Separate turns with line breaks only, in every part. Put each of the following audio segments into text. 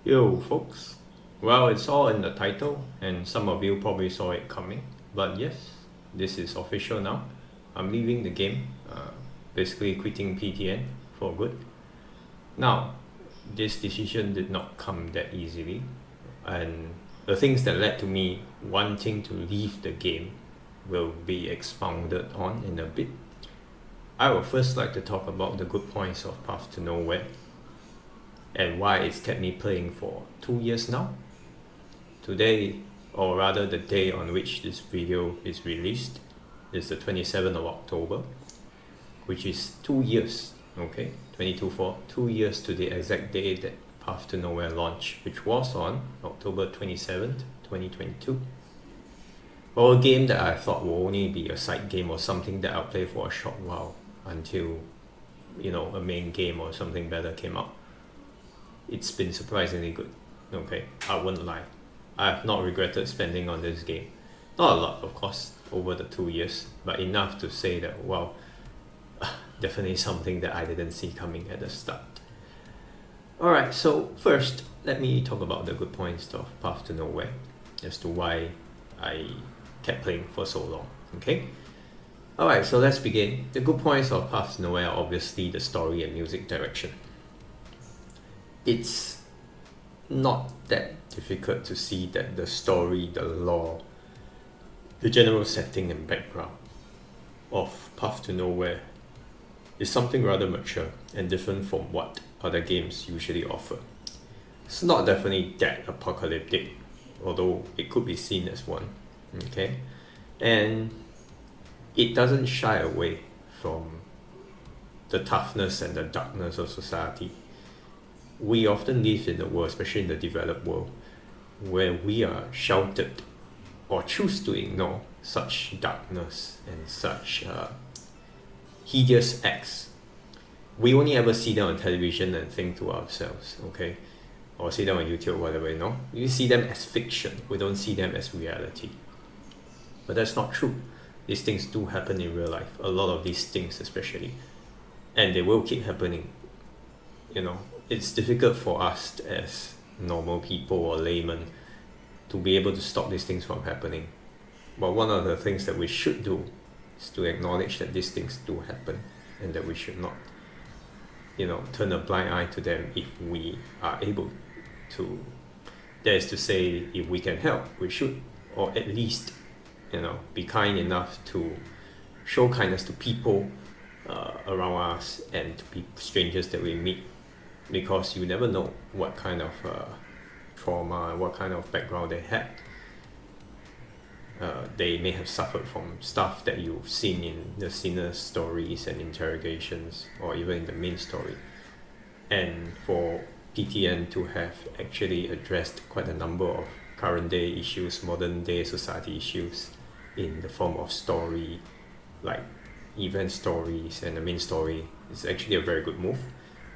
Yo, folks. Well, it's all in the title, and some of you probably saw it coming. But yes, this is official now. I'm leaving the game, basically quitting PTN for good. Now, this decision did not come that easily, and the things that led to me wanting to leave the game will be expounded on in a bit. I would first like to talk about the good points of Path to Nowhere and why it's kept me playing for 2 years now. Today, or rather the day on which this video is released, is the 27th of October, which is 2 years, okay? 22 for 2 years to the exact day that Path to Nowhere launched, which was on October 27th, 2022. Well, a game that I thought would only be a side game or something that I'll play for a short while until, a main game or something better came out. It's been surprisingly good, okay? I wouldn't lie. I have not regretted spending on this game. Not a lot, of course, over the 2 years, but enough to say that, wow, definitely something that I didn't see coming at the start. Alright, so first, let me talk about the good points of Path to Nowhere as to why I kept playing for so long, okay? Alright, so let's begin. The good points of Path to Nowhere are obviously the story and music direction. It's not that difficult to see that the story, the lore, the general setting and background of Path to Nowhere is something rather mature and different from what other games usually offer. It's not definitely that apocalyptic, although it could be seen as one, okay? And it doesn't shy away from the toughness and the darkness of society. We often live in a world, especially in the developed world, where we are sheltered or choose to ignore such darkness and such hideous acts. We only ever see them on television and think to ourselves, okay? Or see them on YouTube, whatever, We see them as fiction. We don't see them as reality. But that's not true. These things do happen in real life. A lot of these things especially. And they will keep happening. It's difficult for us as normal people or laymen to be able to stop these things from happening. But one of the things that we should do is to acknowledge that these things do happen and that we should not, turn a blind eye to them if we are able to. That is to say, if we can help, we should, or at least, be kind enough to show kindness to people around us and to strangers that we meet, because you never know what kind of trauma and what kind of background they had. They may have suffered from stuff that you've seen in the sinner's stories and interrogations, or even in the main story. And for PTN to have actually addressed quite a number of current day issues, modern day society issues, in the form of story, like event stories and the main story, is actually a very good move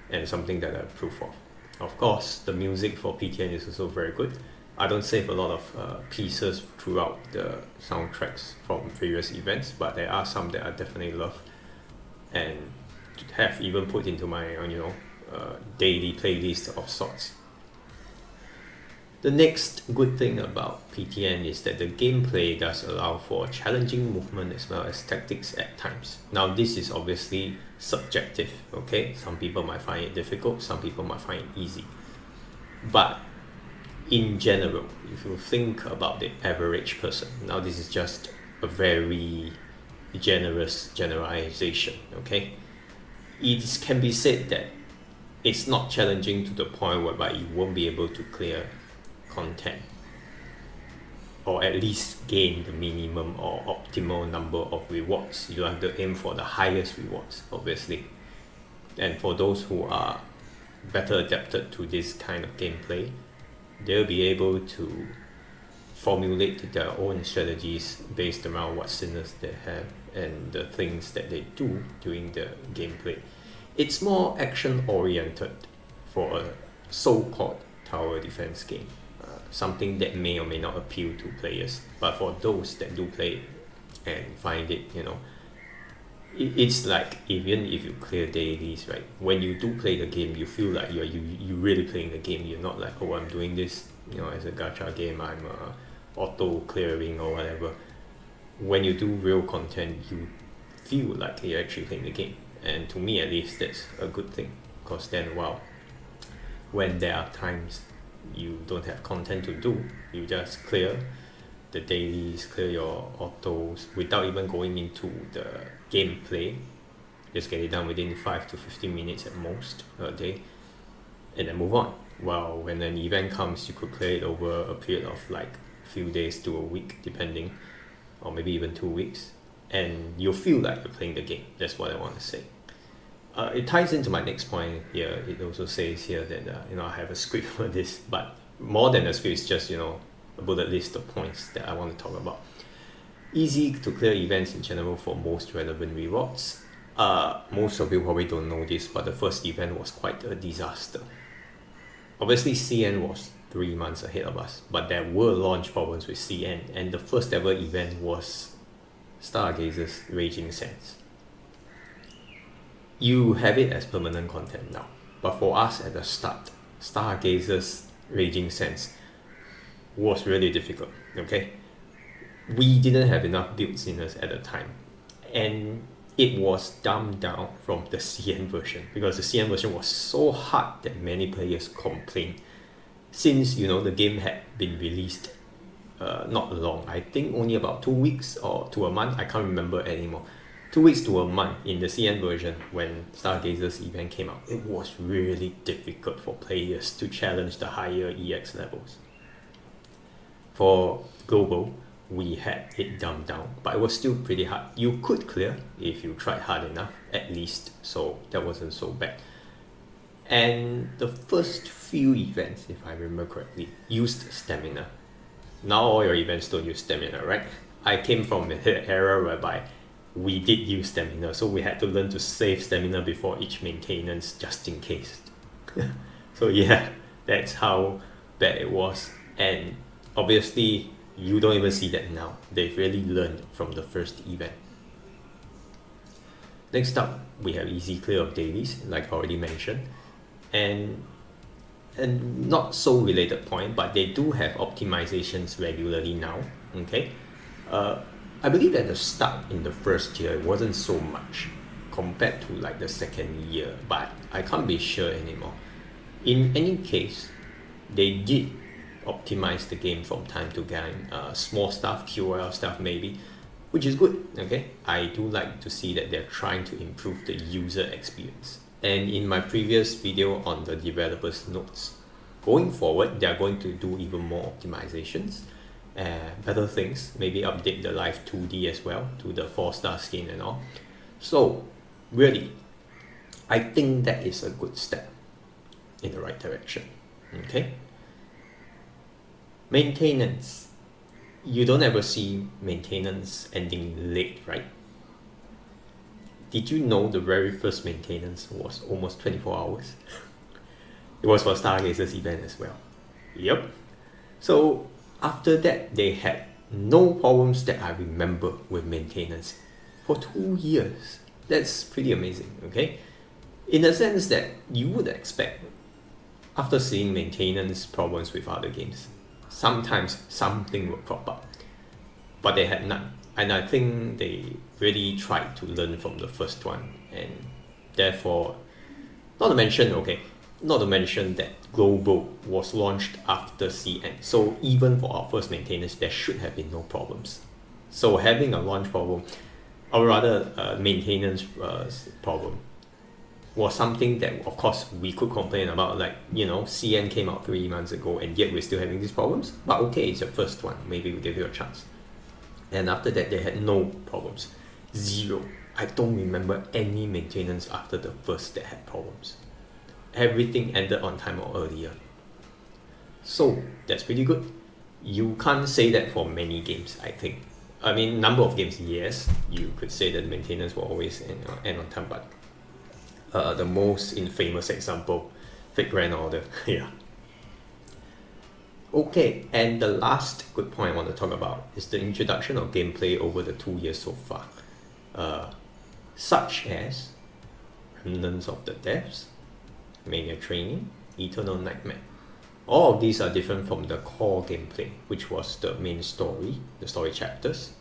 and something that I approve of. Of course, the music for PTN is also very good. I don't save a lot of pieces throughout the soundtracks from various events, but there are some that I definitely love and have even put into my daily playlist of sorts. The next good thing about PTN is that the gameplay does allow for challenging movement as well as tactics at times. Now, this is obviously subjective, okay? Some people might find it difficult, some people might find it easy. But in general, if you think about the average person, now this is just a very generous generalization, okay? It can be said that it's not challenging to the point whereby you won't be able to clear content, or at least gain the minimum or optimal number of rewards. You have to aim for the highest rewards, obviously. And for those who are better adapted to this kind of gameplay, they'll be able to formulate their own strategies based around what sinners they have and the things that they do during the gameplay. It's more action oriented for a so-called tower defense game, something that may or may not appeal to players, but for those that do play and find it it's like even if you clear dailies, right? When you do play the game, you feel like you really playing the game. You're not like, oh, I'm doing this, as a gacha game. I'm auto clearing or whatever. When you do real content, you feel like you're actually playing the game, and to me at least, that's a good thing. Because then, wow, when there are times you don't have content to do, you just clear the dailies, clear your autos without even going into the gameplay. Just get it done within 5 to 15 minutes at most a day, and then move on. While when an event comes, you could clear it over a period of like a few days to a week, depending, or maybe even 2 weeks, and you'll feel like you're playing the game. That's what I want to say. It ties into my next point here. It also says here that I have a script for this, but more than a script, it's just a bullet list of points that I want to talk about. Easy to clear events in general for most relevant rewards. Most of you probably don't know this, but the first event was quite a disaster. Obviously, CN was 3 months ahead of us, but there were launch problems with CN, and the first ever event was Stargazer's Raging Sands. You have it as permanent content now, but for us at the start, Stargazer's Raging Sands was really difficult, okay? We didn't have enough build sinners at the time, and it was dumbed down from the CN version, because the CN version was so hard that many players complained. Since the game had been released not long, I think only about 2 weeks or to a month, I can't remember anymore. 2 weeks to a month in the CN version when Stargazer's event came out, it was really difficult for players to challenge the higher EX levels. For global, we had it dumbed down, but it was still pretty hard. You could clear if you tried hard enough, at least, so that wasn't so bad. And the first few events, if I remember correctly, used stamina. Now all your events don't use stamina, right? I came from an era whereby we did use stamina, so we had to learn to save stamina before each maintenance just in case. So yeah, that's how bad it was, and obviously you don't even see that now. They've really learned from the first event. Next up, we have easy clear of dailies, like I already mentioned, and not so related point, but they do have optimizations regularly now, okay? I believe at the start in the first year it wasn't so much compared to like the second year, but I can't be sure anymore. In any case, they did optimize the game from time to time, small stuff, QOL stuff maybe, which is good, okay? I do like to see that they're trying to improve the user experience. And in my previous video on the developers notes, going forward, they're going to do even more optimizations, better things, maybe update the live 2D as well to the 4-star skin and all. So really, I think that is a good step in the right direction, okay? Maintenance. You don't ever see maintenance ending late, right? Did you know the very first maintenance was almost 24 hours? It was for Stargazer's event as well. Yep. So after that, they had no problems that I remember with maintenance for 2 years. That's pretty amazing, okay? In the sense that you would expect, after seeing maintenance problems with other games, sometimes something will crop up, but they had none. And I think they really tried to learn from the first one, and therefore, not to mention that Global was launched after CN, so even for our first maintenance, there should have been no problems. So having a launch problem, or rather a maintenance problem, was something that of course we could complain about, like, CN came out 3 months ago and yet we're still having these problems, but okay, it's your first one, maybe we'll give you a chance. And after that, they had no problems. Zero. I don't remember any maintenance after the first that had problems. Everything ended on time or earlier. So that's pretty good. You can't say that for many games, I think. I mean, number of games, yes, you could say that maintenance will always end on time, but the most infamous example, Fake Grand Order, yeah. Okay, and the last good point I want to talk about is the introduction of gameplay over the 2 years so far. such as Remnants of the Depths, Mania Training, Eternal Nightmare. All of these are different from the core gameplay, which was the main story, the story chapters,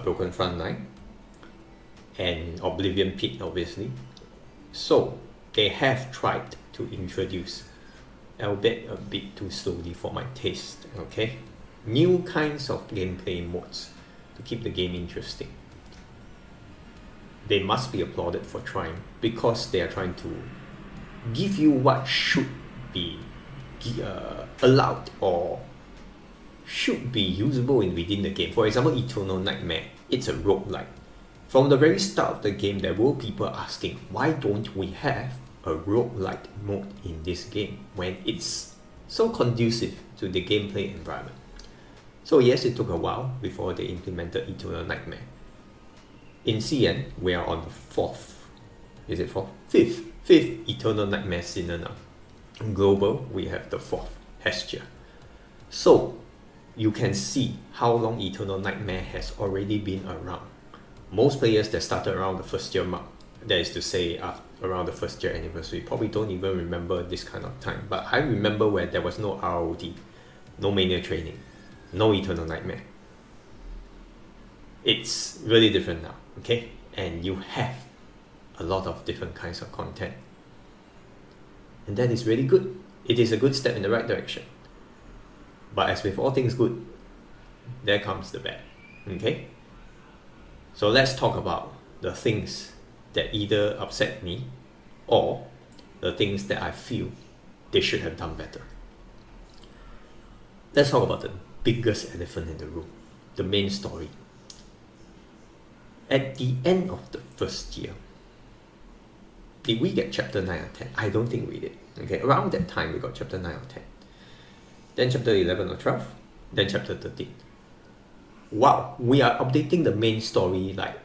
Broken Frontline, and Oblivion Pit, obviously. So they have tried to introduce, albeit a bit too slowly for my taste, okay, new kinds of gameplay modes to keep the game interesting. They must be applauded for trying, because they are trying to give you what should be allowed or should be usable within the game. For example, Eternal Nightmare, it's a roguelike. From the very start of the game, there were people asking, why don't we have a roguelike mode in this game when it's so conducive to the gameplay environment? So yes, it took a while before they implemented Eternal Nightmare. In CN, we are on the fifth Eternal Nightmare Sinner now. In Global, we have the 4th, Hestia. So you can see how long Eternal Nightmare has already been around. Most players that started around the first year mark, that is to say around the first year anniversary, probably don't even remember this kind of time. But I remember where there was no ROD, no Mania Training, no Eternal Nightmare. It's really different now, okay? And you have a lot of different kinds of content. And that is really good. It is a good step in the right direction. But as with all things good, there comes the bad, okay? So let's talk about the things that either upset me or the things that I feel they should have done better. Let's talk about the biggest elephant in the room, the main story. At the end of the first year, did we get chapter 9 or 10? I don't think we did. Okay, around that time we got chapter 9 or 10. Then chapter 11 or 12. Then chapter 13. Wow, we are updating the main story like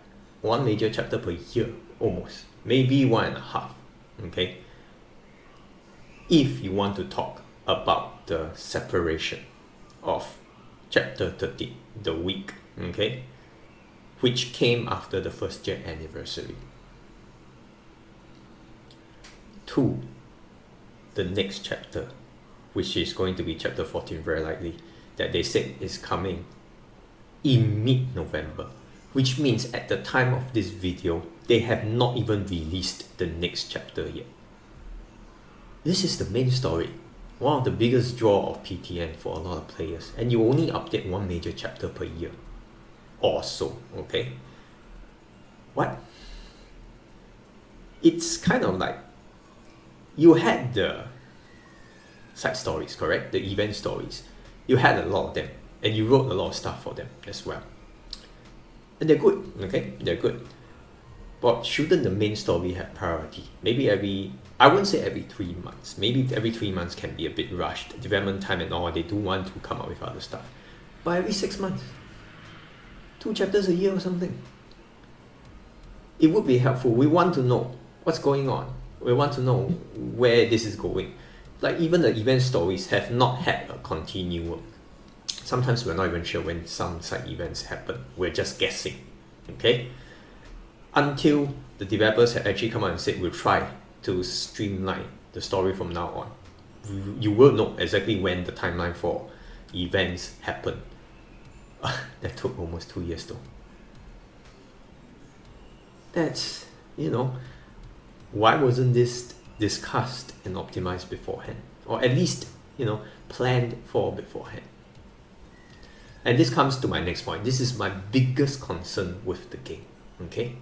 one major chapter per year, almost. Maybe 1.5. Okay. If you want to talk about the separation of chapter 13, the week, okay, which came after the first year anniversary, to the next chapter, which is going to be chapter 14 very likely, that they said is coming in mid-November, which means at the time of this video, they have not even released the next chapter yet. This is the main story, one of the biggest draw of PTN for a lot of players, and you only update one major chapter per year or so, okay? What? It's kind of like you had the side stories, correct? The event stories. You had a lot of them, and you wrote a lot of stuff for them as well. And they're good, okay? They're good. But shouldn't the main story have priority? Maybe I wouldn't say every 3 months. Maybe every 3 months can be a bit rushed. Development time and all, they do want to come up with other stuff. But every 6 months. 2 chapters a year or something. It would be helpful. We want to know what's going on. We want to know where this is going. Like even the event stories have not had a continuum. Sometimes we're not even sure when some side events happen. We're just guessing, okay? Until the developers have actually come out and said, we'll try to streamline the story from now on. You will know exactly when the timeline for events happen. That took almost 2 years though. That's, why wasn't this discussed and optimized beforehand? Or at least, planned for beforehand. And this comes to my next point. This is my biggest concern with the game, okay?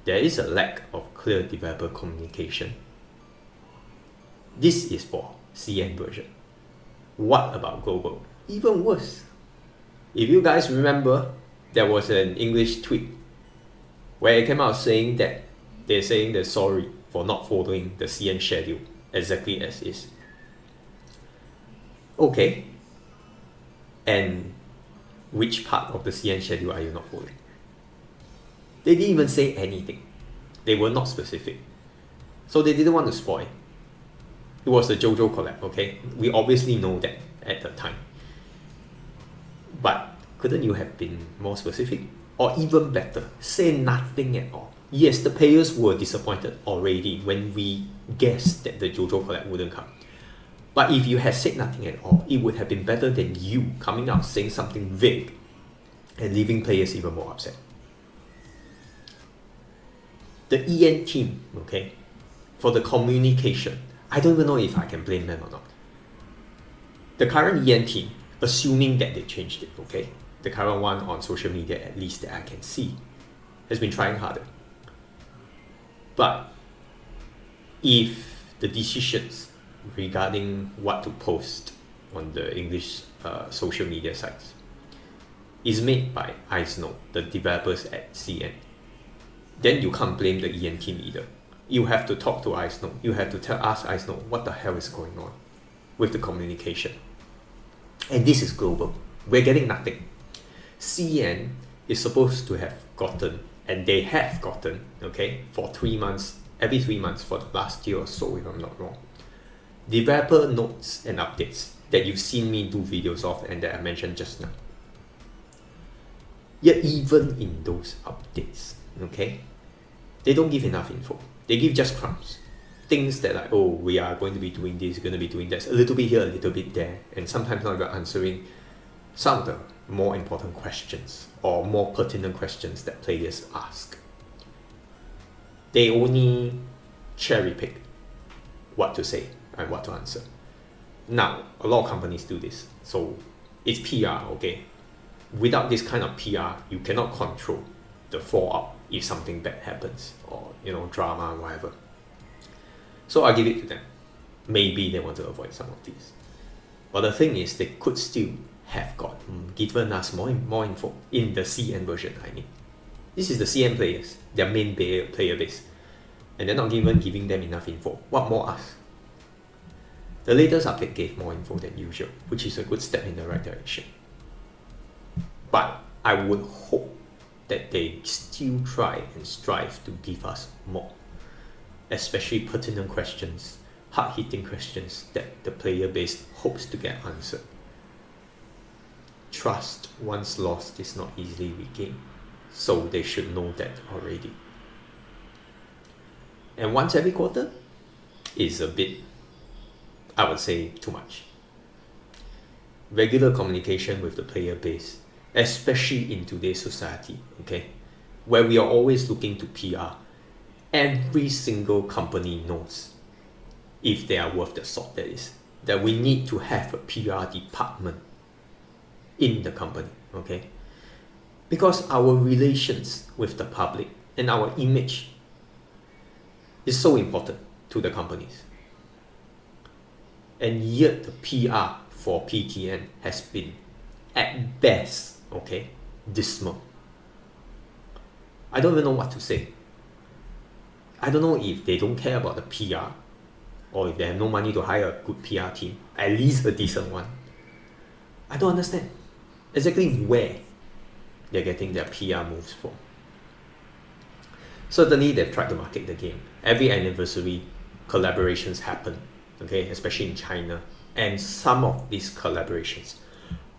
There is a lack of clear developer communication. This is for CN version. What about global? Even worse. If you guys remember, there was an English tweet where it came out saying that they're saying they're sorry for not following the CN schedule exactly as is. Okay. And which part of the CN schedule are you not following? They didn't even say anything. They were not specific. So they didn't want to spoil. It was the JoJo collab, okay? We obviously know that at the time. But couldn't you have been more specific? Or even better, say nothing at all. yes, the players were disappointed already when we guessed that the JoJo collab wouldn't come. But if you had said nothing at all, it would have been better than you coming out saying something vague and leaving players even more upset. The EN team, okay, for the communication, I don't even know if I can blame them or not. The current EN team, assuming that they changed it, okay, the current one on social media, at least that I can see, has been trying harder. But if the decisions regarding what to post on the English social media sites is made by IceNo, the developers at CN, then you can't blame the EN team either. You have to talk to IceNo. You have to ask IceNo what the hell is going on with the communication. And this is global. We're getting nothing. CN is supposed to have gotten, and they have gotten, okay, for 3 months, every 3 months for the last year or so, if I'm not wrong, developer notes and updates that you've seen me do videos of and that I mentioned just now. Yet even in those updates, okay, they don't give enough info. They give just crumbs. Things that like, oh, we are going to be doing this, going to be doing that, a little bit here, a little bit there, and sometimes not even answering some of the more important questions or more pertinent questions that players ask. They only cherry pick what to say and what to answer. Now, a lot of companies do this, so it's PR, okay? Without this kind of PR, you cannot control the fallout if something bad happens or, you know, drama or whatever. So I give it to them. Maybe they want to avoid some of these. But the thing is, they could still have given us more info in the CN version, I mean. This is the CN players, their main player base. And they're not even giving them enough info. What more us? The latest update gave more info than usual, which is a good step in the right direction. But I would hope that they still try and strive to give us more, especially pertinent questions, hard-hitting questions that the player base hopes to get answered. Trust, once lost, is not easily regained, so they should know that already. And once every quarter is a bit, I would say, too much. Regular communication with the player base, especially in today's society, okay, where we are always looking to PR. Every single company knows, if they are worth the salt, that is, that we need to have a PR department in the company, okay? Because our relations with the public and our image is so important to the companies. And yet the PR for PTN has been, at best, okay, dismal. I don't even know what to say. I don't know if they don't care about the PR or if they have no money to hire a good PR team, at least a decent one. I don't understand exactly where they're getting their PR moves from. Certainly, they've tried to market the game. Every anniversary, collaborations happen, okay, especially in China. And some of these collaborations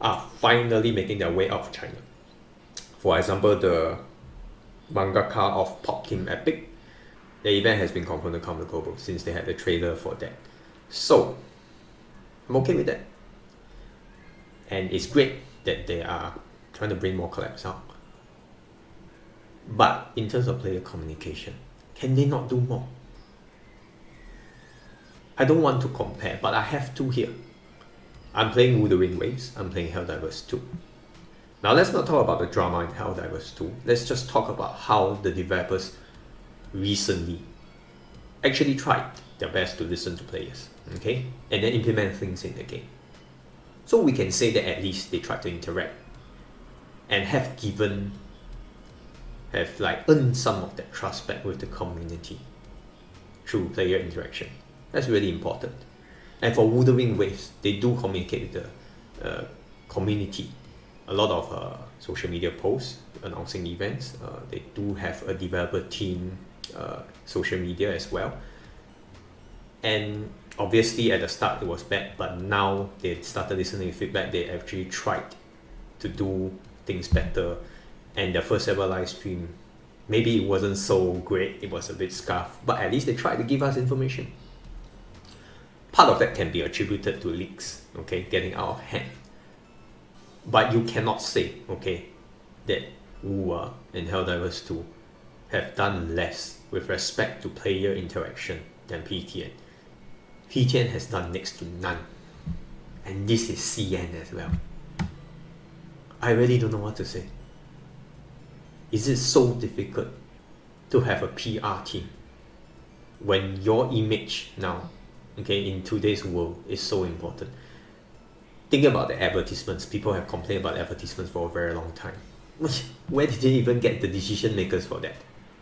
are finally making their way out of China. For example, the mangaka of Pop Team Epic, the event has been confirmed to come to global since they had the trailer for that. So, I'm okay with that. And it's great that they are trying to bring more collabs out. But in terms of player communication, can they not do more? I don't want to compare, but I have to here. I'm playing Wuthering Waves, I'm playing Helldivers 2. Now let's not talk about the drama in Helldivers 2. Let's just talk about how the developers recently actually tried their best to listen to players, okay? And then implement things in the game. So we can say that at least they tried to interact and have earned some of that trust back with the community through player interaction. That's really important. And for Wuthering Waves, they do communicate with the community. A lot of social media posts announcing events. They do have a developer team social media as well. And obviously at the start it was bad, but now they started listening to feedback. They actually tried to do things better. And their first ever live stream Maybe it wasn't so great, it was a bit scuffed, but at least they tried to give us information. Part of that can be attributed to leaks, okay, getting out of hand. But you cannot say, okay, that Wu and Helldivers 2 have done less with respect to player interaction than PTN. PTN has done next to none. And this is CN as well. I really don't know what to say. Is it so difficult to have a PR team when your image now, okay, in today's world is so important? Think about the advertisements. People have complained about advertisements for a very long time. Where did they even get the decision makers for that?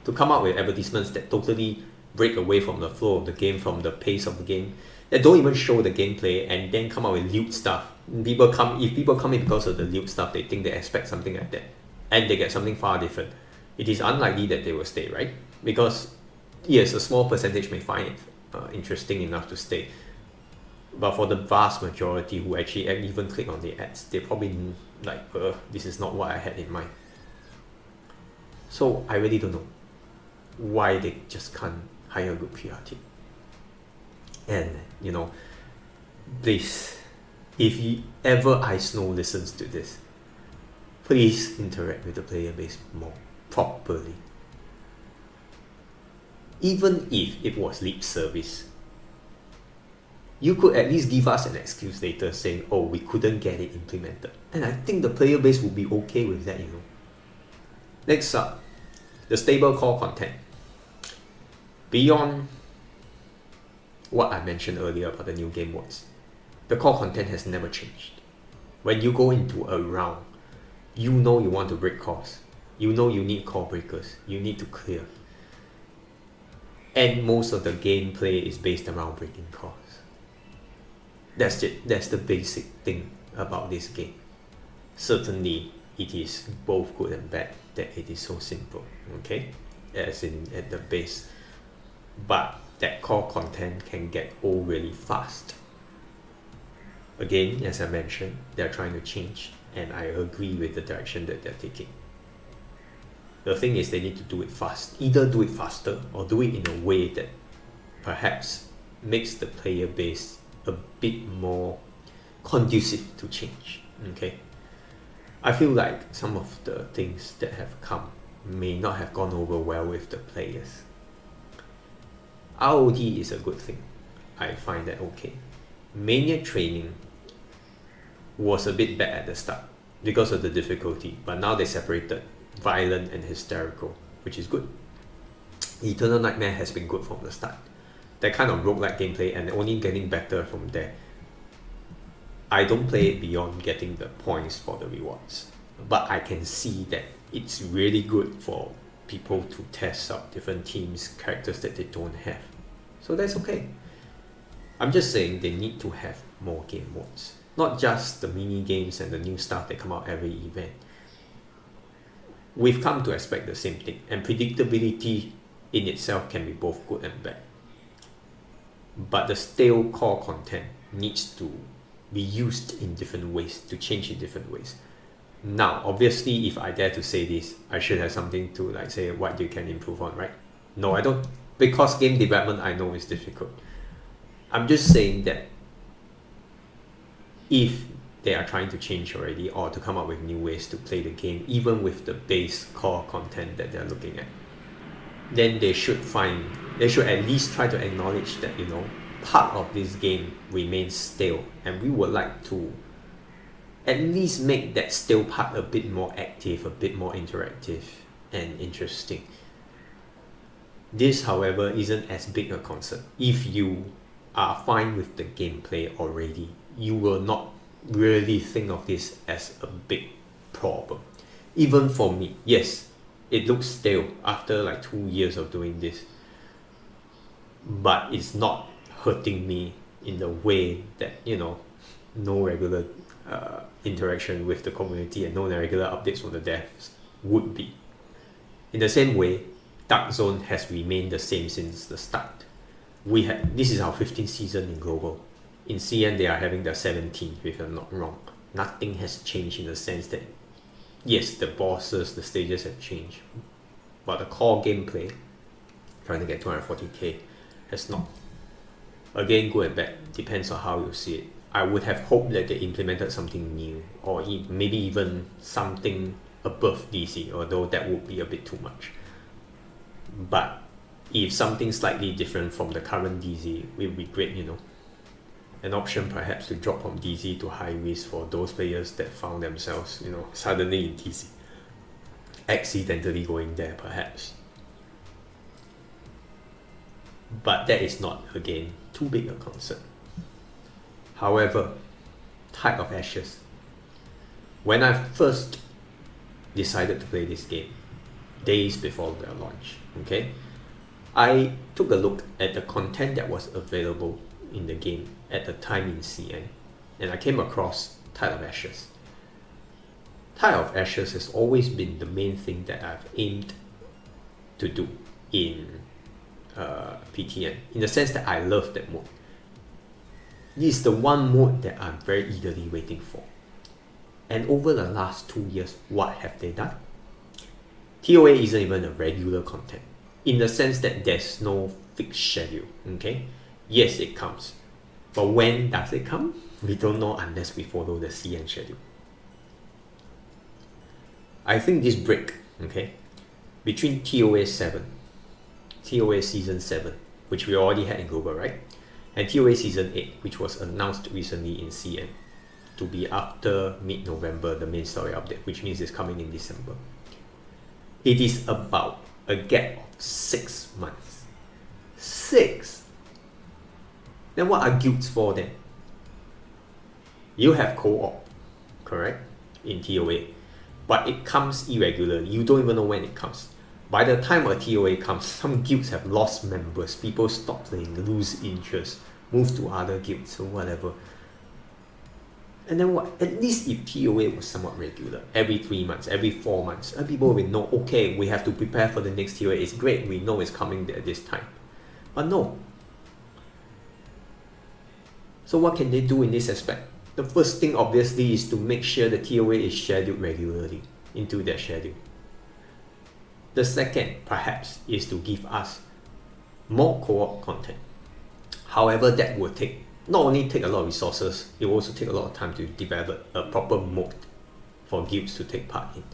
To come up with advertisements that totally break away from the flow of the game, from the pace of the game, that don't even show the gameplay, and then come up with lewd stuff. If people come in because of the lewd stuff, they think they expect something like that, and they get something far different. It is unlikely that they will stay, right? Because yes, a small percentage may find it interesting enough to stay, but for the vast majority who actually even click on the ads, they probably like, this is not what I had in mind. So I really don't know why they just can't hire a good PR team. And please, if ever iSnow listens to this, please interact with the player base more properly. Even if it was lip service, you could at least give us an excuse later saying, oh, we couldn't get it implemented. And I think the player base will be okay with that, Next up, the stable core content. Beyond what I mentioned earlier about the new game modes, the core content has never changed. When you go into a round, you want to break cores. You need core breakers. You need to clear. And most of the gameplay is based around breaking cores. That's it. That's the basic thing about this game. Certainly, it is both good and bad that it is so simple, okay? As in at the base. But that core content can get old really fast. Again, as I mentioned, they're trying to change, and I agree with the direction that they're taking. The thing is, they need to do it fast. Either do it faster or do it in a way that perhaps makes the player base a bit more conducive to change. Okay, I feel like some of the things that have come may not have gone over well with the players. ROD is a good thing. I find that okay. Mania training was a bit bad at the start because of the difficulty, but now they separated violent and hysterical, which is good. Eternal Nightmare has been good from the start. That kind of roguelike gameplay and only getting better from there. I don't play it beyond getting the points for the rewards, but I can see that it's really good for people to test out different teams, characters that they don't have. So that's okay. I'm just saying they need to have more game modes, not just the mini games and the new stuff that come out every event. We've come to expect the same thing, and predictability in itself can be both good and bad. But the stale core content needs to be used in different ways, to change in different ways. Now, obviously, if I dare to say this, I should have something to like say what you can improve on, right? No, I don't, because game development I know is difficult. I'm just saying that if they are trying to change already or to come up with new ways to play the game, even with the base core content that they're looking at, then they should at least try to acknowledge that, part of this game remains stale, and we would like to at least make that stale part a bit more active, a bit more interactive and interesting. This, however, isn't as big a concern. If you are fine with the gameplay already, you will not really think of this as a big problem. Even for me, yes, it looks stale after like 2 years of doing this, but it's not hurting me in the way that no regular interaction with the community and no regular updates from the devs would be. In the same way, Dark Zone has remained the same since the start. This is our 15th season in global. In CN they are having their 17th, if I'm not wrong. Nothing has changed in the sense that yes, the bosses, the stages have changed, but the core gameplay, trying to get 240k, has not. Again, good and bad, depends on how you see it. I would have hoped that they implemented something new, or maybe even something above DC, although that would be a bit too much. But if something slightly different from the current DC, it would be great, you know. An option perhaps to drop from DC to high risk for those players that found themselves, you know, suddenly in DC, accidentally going there perhaps. But that is not, again, too big a concern. However, Tide of Ashes. When I first decided to play this game, days before their launch, okay, I took a look at the content that was available in the game at the time in CN, and I came across Tide of Ashes. Tide of Ashes has always been the main thing that I've aimed to do in PTN, in the sense that I love that mode. This is the one mode that I'm very eagerly waiting for. And over the last 2 years, what have they done? TOA isn't even a regular content, in the sense that there's no fixed schedule, okay? Yes, it comes. But when does it come? We don't know unless we follow the CN schedule. I think this break, okay, between TOA 7, TOA Season 7, which we already had in Global, right? And TOA Season 8, which was announced recently in CN to be after mid-November, the main story update, which means it's coming in December. It is about a gap of 6 months. 6! Then what are guilds for then? You have co-op, correct? In TOA. But it comes irregularly. You don't even know when it comes. By the time a TOA comes, some guilds have lost members. People stop playing, lose interest, move to other guilds or whatever. And then what? At least if TOA was somewhat regular, every 3 months, every 4 months, and people will know, okay, we have to prepare for the next TOA. It's great, we know it's coming at this time. But no. So what can they do in this aspect? The first thing obviously is to make sure the TOA is scheduled regularly into their schedule. The second, perhaps, is to give us more co-op content. However, that will not only take a lot of resources, it will also take a lot of time to develop a proper mode for guilds to take part in.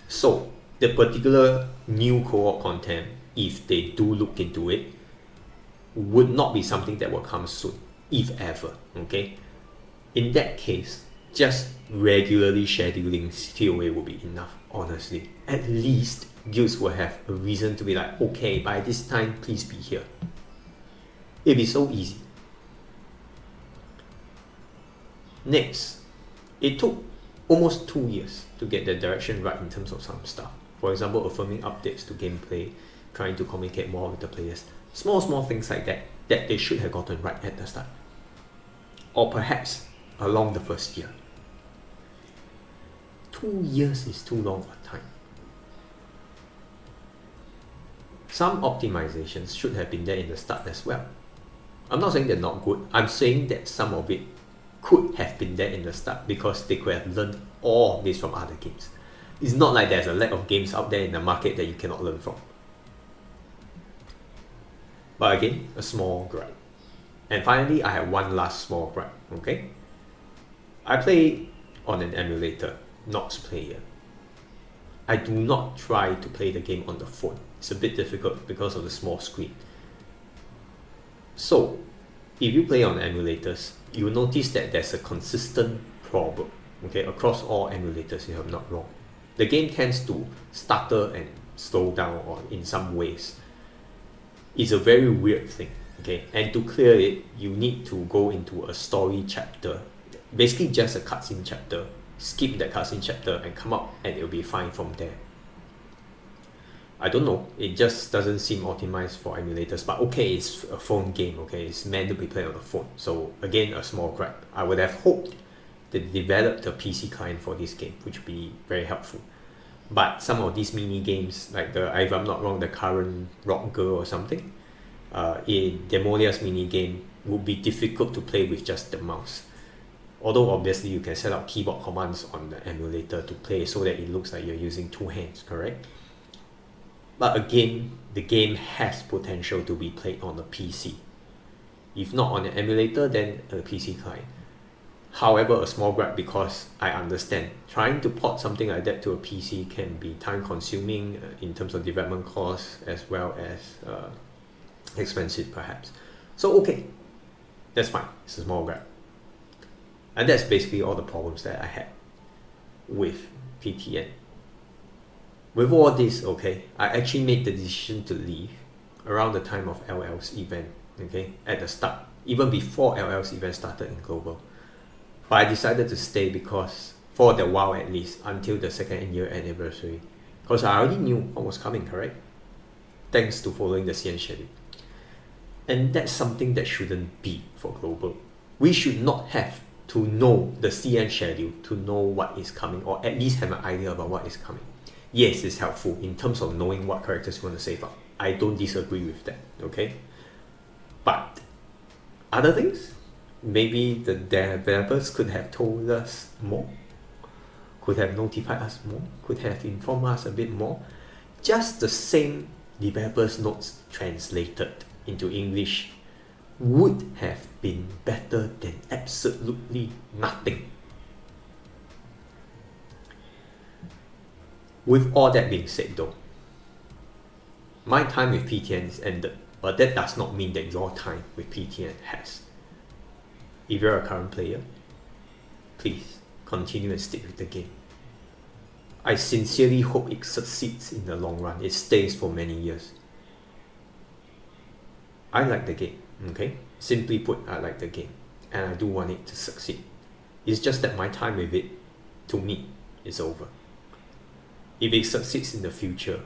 So, the particular new co-op content, if they do look into it, would not be something that will come soon, if ever, okay? In that case, just regularly scheduling TOA will be enough, honestly. At least guilds will have a reason to be like, okay, by this time, please be here. It'll be so easy. Next, it took almost 2 years to get the direction right in terms of some stuff. For example, affirming updates to gameplay, trying to communicate more with the players. Small things like that they should have gotten right at the start. Or perhaps along the first year. 2 years is too long a time. Some optimizations should have been there in the start as well. I'm not saying they're not good. I'm saying that some of it could have been there in the start because they could have learned all of this from other games. It's not like there's a lack of games out there in the market that you cannot learn from. But again, a small gripe. And finally, I have one last small gripe, okay? I play on an emulator, Nox Player. I do not try to play the game on the phone. It's a bit difficult because of the small screen. So, if you play on emulators, you will notice that there's a consistent problem, okay, across all emulators, if I'm not wrong. The game tends to stutter and slow down or in some ways. It's a very weird thing, okay? And to clear it, you need to go into a story chapter, basically just a cutscene chapter, skip that cutscene chapter and come out and it'll be fine from there. I don't know, it just doesn't seem optimized for emulators, but okay, it's a phone game, okay, it's meant to be played on the phone. So again, a small gripe. I would have hoped they developed a PC client for this game, which would be very helpful. But some of these mini games, like if I'm not wrong, the current Rock Girl or something, in Demolia's mini game would be difficult to play with just the mouse. Although obviously you can set up keyboard commands on the emulator to play so that it looks like you're using two hands, correct? But again, the game has potential to be played on a PC. If not on an emulator, then a PC client. However, a small gripe, because I understand trying to port something like that to a PC can be time consuming in terms of development costs, as well as expensive perhaps. So okay, that's fine, it's a small gripe. And that's basically all the problems that I had with PTN. With all this, okay, I actually made the decision to leave around the time of LL's event, okay, at the start, even before LL's event started in global. But I decided to stay because, for the while at least, until the second year anniversary, because I already knew what was coming, correct? Thanks to following the CN schedule. And that's something that shouldn't be for global. We should not have to know the CN schedule to know what is coming, or at least have an idea about what is coming. Yes, it's helpful in terms of knowing what characters you want to save up. I don't disagree with that, okay? But other things, maybe the developers could have told us more, could have notified us more, could have informed us a bit more. Just the same developers notes translated into English would have been better than absolutely nothing. With all that being said though, my time with PTN is ended, but that does not mean that your time with PTN has. If you're a current player, please continue and stick with the game. I sincerely hope it succeeds in the long run, it stays for many years. I like the game, okay? Simply put, I like the game, and I do want it to succeed. It's just that my time with it, to me, is over. If it succeeds in the future,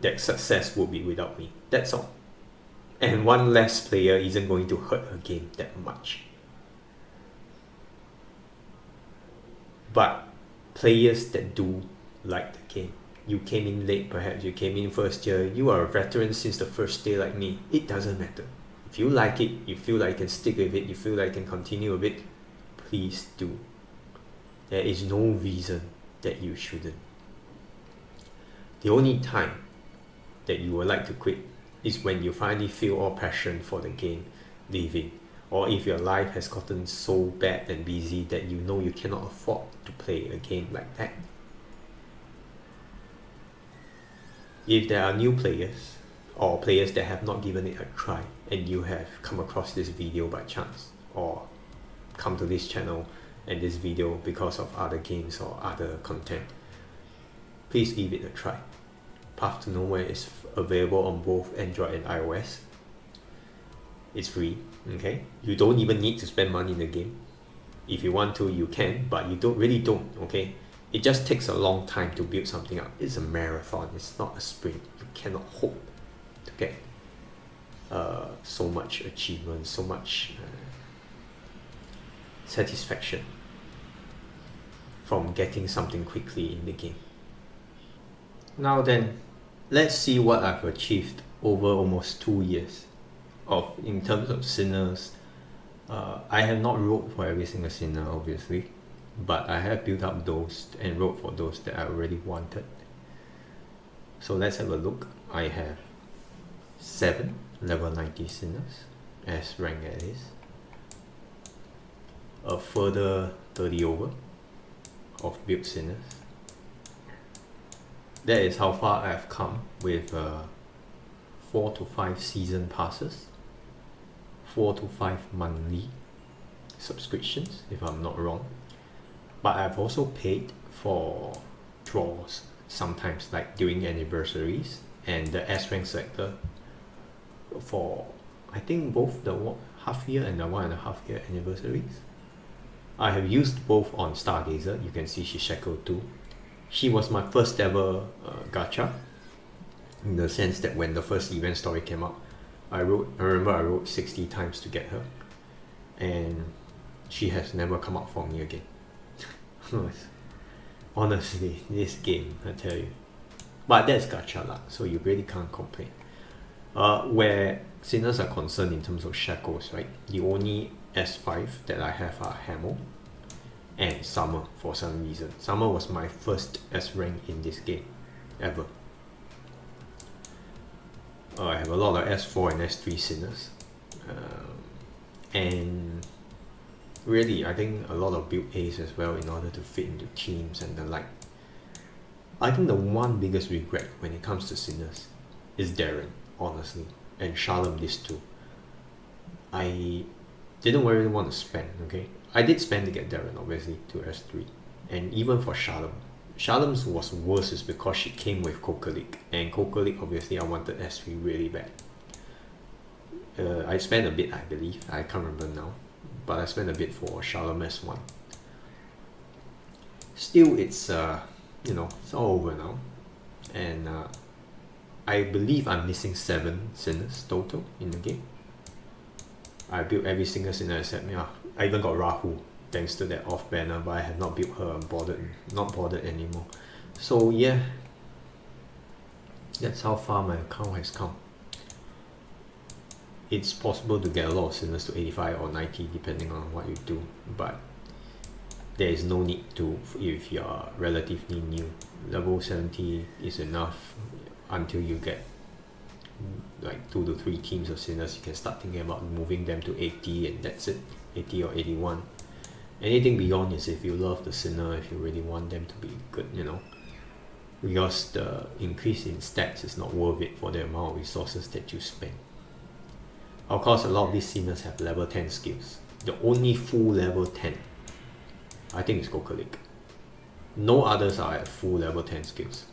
that success will be without me. That's all. And one less player isn't going to hurt a game that much. But players that do like the game, you came in late, perhaps you came in first year, you are a veteran since the first day like me, it doesn't matter. If you like it, you feel like you can stick with it, you feel like you can continue with it, please do. There is no reason that you shouldn't. The only time that you would like to quit is when you finally feel all passion for the game leaving, or if your life has gotten so bad and busy that you know you cannot afford to play a game like that. If there are new players, or players that have not given it a try, and you have come across this video by chance, or come to this channel and this video because of other games or other content, please give it a try. Path to Nowhere is available on both Android and iOS. It's free, okay? You don't even need to spend money in the game. If you want to, you can, but you really don't, okay? It just takes a long time to build something up. It's a marathon, it's not a sprint. You cannot hope to get so much achievement, so much satisfaction from getting something quickly in the game. Now then, let's see what I've achieved over almost 2 years in terms of sinners. I have not wrote for every single sinner, obviously, but I have built up those and wrote for those that I already wanted. So let's have a look. I have 7 level 90 sinners, as rank that is. A further 30 over of built sinners. That is how far I've come with 4 to 5 season passes, 4 to 5 monthly subscriptions, if I'm not wrong. But I've also paid for draws sometimes, like during anniversaries and the S-Rank selector for, I think, both the half year and the 1.5 year anniversaries. I have used both on Stargazer. You can see she's shackled too. She was my first ever gacha, in the sense that when the first event story came out, I remember I wrote 60 times to get her, and she has never come out for me again. Honestly, this game, I tell you. But that's gacha luck, so you really can't complain. Where sinners are concerned in terms of shackles, right? The only S5 that I have are Hamo and Summer for some reason. Summer was my first S rank in this game ever. I have a lot of S4 and S3 sinners, and really I think a lot of build A's as well in order to fit into teams and the like. I think the one biggest regret when it comes to sinners is Darren, honestly, and Shalom, these two. I didn't really want to spend, okay? I did spend to get Darren, obviously, to S3. And even for Shalom. Shalom's was worse is because she came with Kokalik. And Kokalik, obviously, I wanted S3 really bad. I spent a bit, I believe. I can't remember now. But I spent a bit for Shalom S1. Still, it's, it's all over now. And I believe I'm missing 7 sinners total in the game. I built every single sinner except I even got Rahu thanks to that off banner, but I have not built her. Not bothered anymore. So yeah, that's how far my account has come. It's possible to get a lot of sinners to 85 or 90 depending on what you do, but there is no need to if you are relatively new. Level 70 is enough until you get like 2 to 3 teams of sinners. You can start thinking about moving them to 80 and that's it, 80 or 81. Anything beyond is if you love the sinner, if you really want them to be good, because the increase in stats is not worth it for the amount of resources that you spend. Of course, a lot of these sinners have level 10 skills. The only full level 10 I think is Kokalik. No others are at full level 10 skills.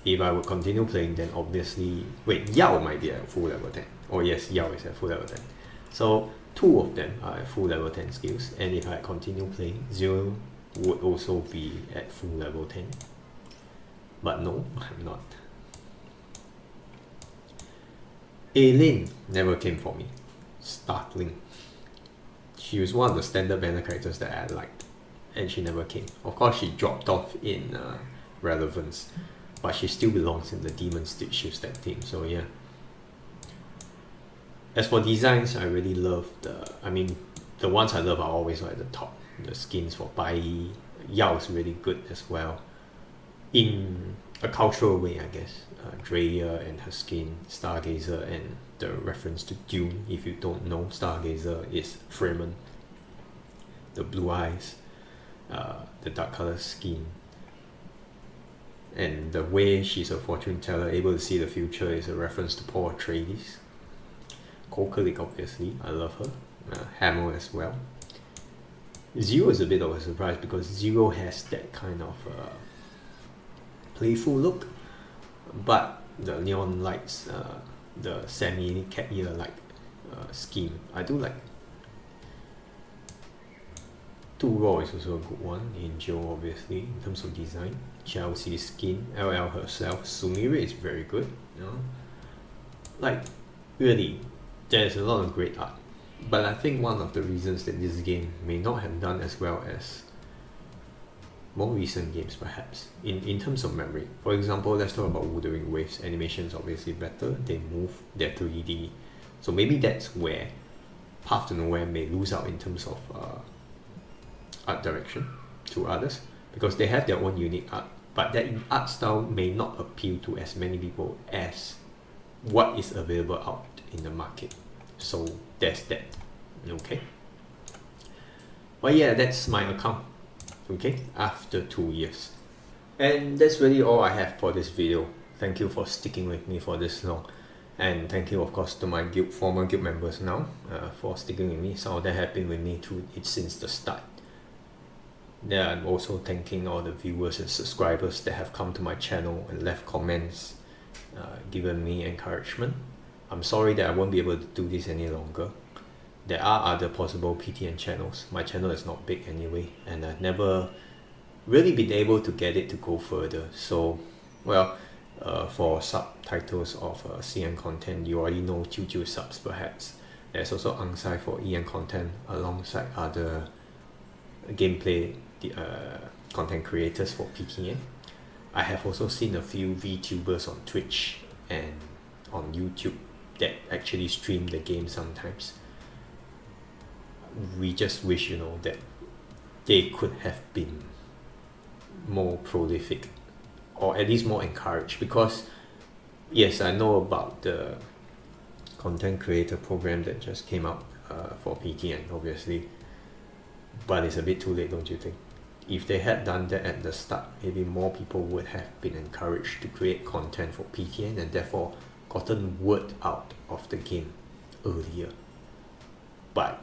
If I would continue playing, then obviously... Wait, Yao might be at full level 10. Oh yes, Yao is at full level 10. So 2 of them are at full level 10 skills. And if I continue playing, Zero would also be at full level 10. But no, I'm not. Aileen never came for me. Startling. She was one of the standard banner characters that I liked. And she never came. Of course, she dropped off in relevance. But she still belongs in the Demon Stitch stack team, so yeah. As for designs, I really love the ones I love are always at the top. The skins for Bai, Yao is really good as well. In a cultural way, I guess. Drea and her skin, Stargazer, and the reference to Dune. If you don't know, Stargazer is Freeman. The blue eyes, the dark color skin. And the way she's a fortune teller, able to see the future, is a reference to Paul Atreides. Kokalik, obviously, I love her. Hammer as well. Zero is a bit of a surprise because Zero has that kind of playful look, but the neon lights, the semi-cat ear like scheme, I do like. 2 Raw is also a good one. Angel, obviously, in terms of design. Chelsea's skin, LL herself, Sumire is very good. Like, really, there's a lot of great art. But I think one of the reasons that this game may not have done as well as more recent games, perhaps, in terms of memory. For example, let's talk about Wuthering Waves. Animation is obviously better. They move, they're 3D. So maybe that's where Path to Nowhere may lose out in terms of art direction to others, because they have their own unique art, but that art style may not appeal to as many people as what is available out in the market. So there's that. Okay, but yeah, that's my account, okay, after 2 years. And that's really all I have for this video. Thank you for sticking with me for this long, and thank you of course to my former guild members now for sticking with me. Some of them have been with me through it since the start. Yeah, I'm also thanking all the viewers and subscribers that have come to my channel and left comments, given me encouragement. I'm sorry that I won't be able to do this any longer. There are other possible PTN channels. My channel is not big anyway, and I've never really been able to get it to go further. So, well, for subtitles of CN content, you already know Jiu subs perhaps. There's also Angsai for EN content alongside other gameplay content creators for PTN. I have also seen a few VTubers on Twitch and on YouTube that actually stream the game sometimes. We just wish, that they could have been more prolific, or at least more encouraged, because Yes, I know about the content creator program that just came out for PTN, obviously, but it's a bit too late, don't you think? If they had done that at the start, maybe more people would have been encouraged to create content for PTN and therefore gotten word out of the game earlier. But,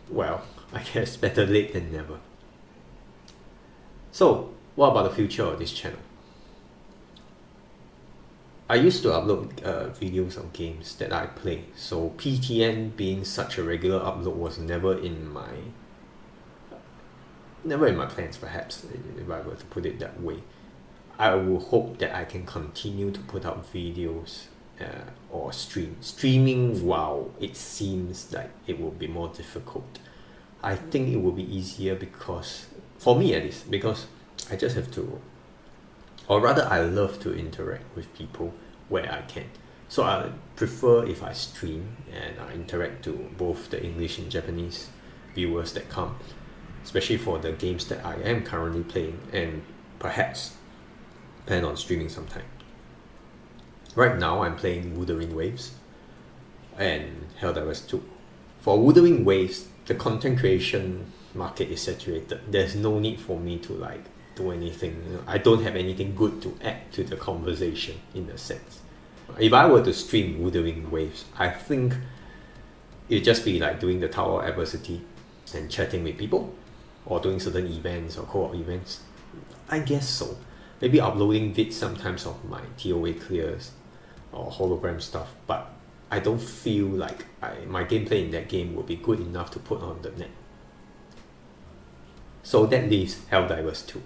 well, I guess better late than never. So, what about the future of this channel? I used to upload videos of games that I play, so PTN being such a regular upload was never in my plans, perhaps, if I were to put it that way. I will hope that I can continue to put out videos or streaming. While it seems like it will be more difficult, I think it will be easier because, for me at least, because I just have to, or rather I love to interact with people where I can. So I prefer if I stream and I interact to both the English and Japanese viewers that come, especially for the games that I am currently playing and perhaps plan on streaming sometime. Right now I'm playing Wuthering Waves and Helldivers 2. For Wuthering Waves, the content creation market is saturated. There's no need for me to like do anything. I don't have anything good to add to the conversation in a sense. If I were to stream Wuthering Waves, I think it'd just be like doing the Tower of Adversity and chatting with people, or doing certain events or co-op events. I guess so. Maybe uploading vids sometimes of my TOA clears or hologram stuff, but I don't feel like my gameplay in that game would be good enough to put on the net. So that leaves Helldivers 2.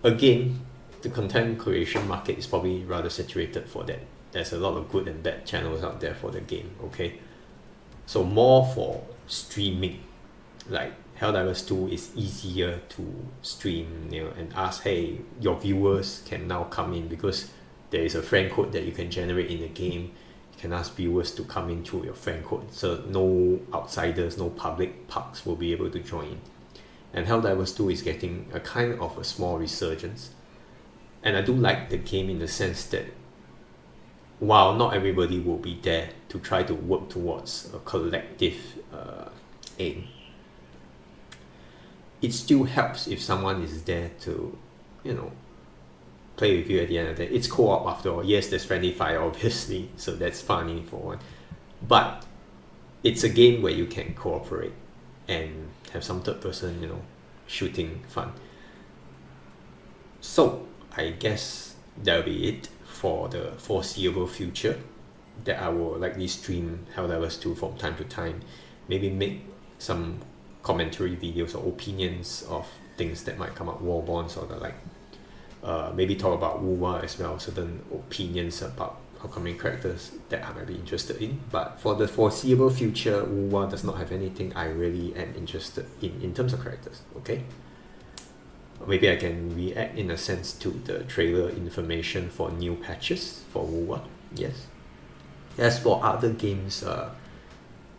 Again, the content creation market is probably rather saturated for that. There's a lot of good and bad channels out there for the game, okay? So more for streaming. Like Helldivers 2 is easier to stream, and ask, hey, your viewers can now come in because there is a friend code that you can generate in the game. You can ask viewers to come in through your friend code, so no outsiders, no public pucks will be able to join. And Helldivers 2 is getting a kind of a small resurgence. And I do like the game in the sense that while not everybody will be there to try to work towards a collective aim, it still helps if someone is there to, play with you at the end of the day. It's co-op after all. Yes, there's friendly fire, obviously, so that's funny for one. But it's a game where you can cooperate and have some third person, shooting fun. So I guess that'll be it for the foreseeable future, that I will likely stream Helldivers 2 from time to time, maybe make some commentary videos or opinions of things that might come up, war bonds or the like. Maybe talk about Wuwa as well, certain opinions about upcoming characters that I might be interested in. But for the foreseeable future, Wuwa does not have anything I really am interested in terms of characters, okay? Maybe I can react in a sense to the trailer information for new patches for Wuwa, yes. As for other games,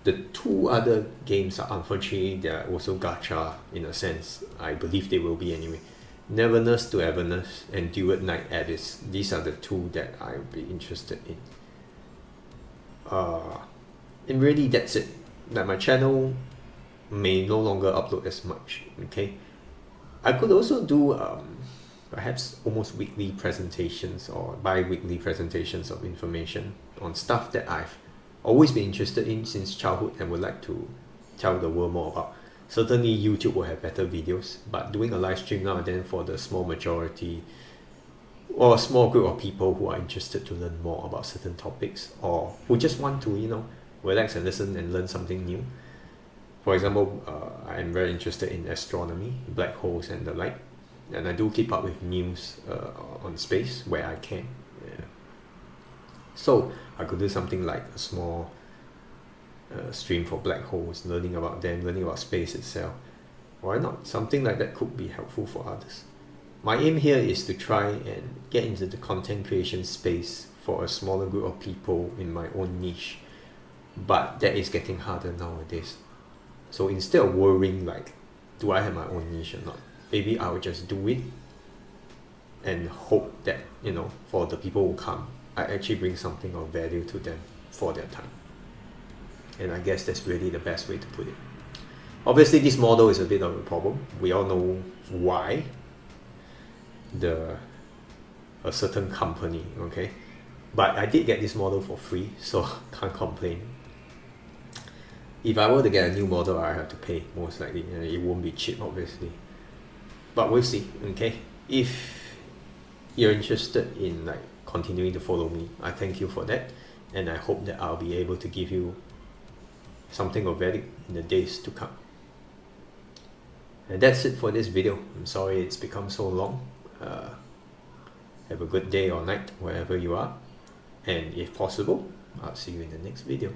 the two other games are unfortunately, they're also gacha in a sense. I believe they will be anyway. Neverness to Everness and Duet Night Abyss. These are the two that I'll be interested in. And really that's it. Like my channel may no longer upload as much, okay? I could also do perhaps almost weekly presentations or bi-weekly presentations of information on stuff that I've always been interested in since childhood and would like to tell the world more about. Certainly YouTube will have better videos, but doing a live stream now and then for the small majority or a small group of people who are interested to learn more about certain topics, or who just want to, relax and listen and learn something new. For example, I am very interested in astronomy, black holes and the like, and I do keep up with news on space where I can. Yeah. So I could do something like a small stream for black holes, learning about them, learning about space itself. Why not? Something like that could be helpful for others. My aim here is to try and get into the content creation space for a smaller group of people in my own niche, but that is getting harder nowadays. So instead of worrying like, do I have my own niche or not, maybe I will just do it and hope that, you know, for the people who come, I actually bring something of value to them for their time. And I guess that's really the best way to put it. Obviously, this model is a bit of a problem. We all know why. A certain company, okay? But I did get this model for free, so can't complain. If I were to get a new model, I have to pay, most likely. It won't be cheap, obviously. But we'll see, okay? If you're interested in like continuing to follow me, I thank you for that. And I hope that I'll be able to give you something of value in the days to come. And that's it for this video. I'm sorry it's become so long. Have a good day or night wherever you are. And if possible, I'll see you in the next video.